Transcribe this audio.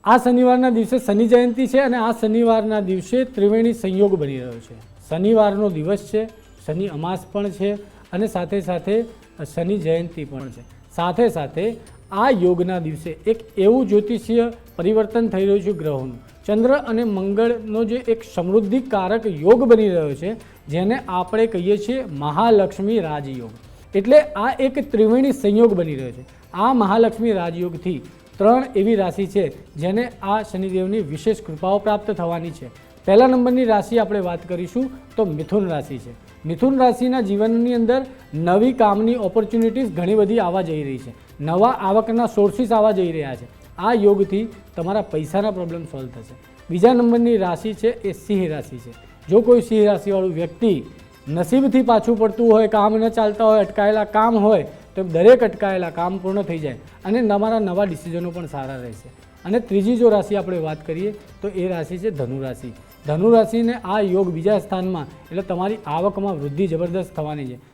આ શનિવારના દિવસે શનિ જયંતિ છે અને આ શનિવારના દિવસે ત્રિવેણી સંયોગ બની રહ્યો છે. શનિવારનો દિવસ છે, શનિ અમાસ પણ છે અને સાથે સાથે શનિ જયંતિ પણ છે. સાથે સાથે આ યોગના દિવસે એક એવું જ્યોતિષીય પરિવર્તન થઈ રહ્યું છે ગ્રહોનું. ચંદ્ર અને મંગળનો જે એક સમૃદ્ધિકારક યોગ બની રહ્યો છે, જેને આપણે કહીએ છીએ મહાલક્ષ્મી રાજયોગ. એટલે આ એક ત્રિવેણી સંયોગ બની રહ્યો છે. આ મહાલક્ષ્મી રાજયોગથી 3 એવી રાશિ છે જેને આ શનિદેવની વિશેષ કૃપાઓ પ્રાપ્ત થવાની છે. પહેલા નંબરની રાશિ આપણે વાત કરીશું તો મિથુન રાશિ છે. મિથુન રાશિના જીવનની અંદર નવી કામની ઓપોર્ચ્યુનિટીઝ ઘણી બધી આવવા જઈ રહી છે. નવા આવકના સોર્સિસ આવવા જઈ રહ્યા છે. આ યોગથી તમારા પૈસાના પ્રોબ્લેમ સોલ્વ થશે. બીજા નંબરની રાશિ છે એ સિંહ રાશિ છે. જો કોઈ સિંહ રાશિવાળું વ્યક્તિ નસીબથી પાછું પડતું હોય, કામ ન ચાલતા હોય, અટકાયેલા કામ હોય, તો દરેક અટકાયેલા કામ પૂર્ણ થઈ જાય અને તમારા નવા ડિસિઝનો પણ સારા રહેશે. અને ત્રીજી જો રાશિ આપણે વાત કરીએ તો એ રાશિ છે ધનુ રાશિ. ધનુ રાશિને આ યોગ બીજા સ્થાનમાં, એટલે તમારી આવકમાં વૃદ્ધિ જબરદસ્ત થવાની છે.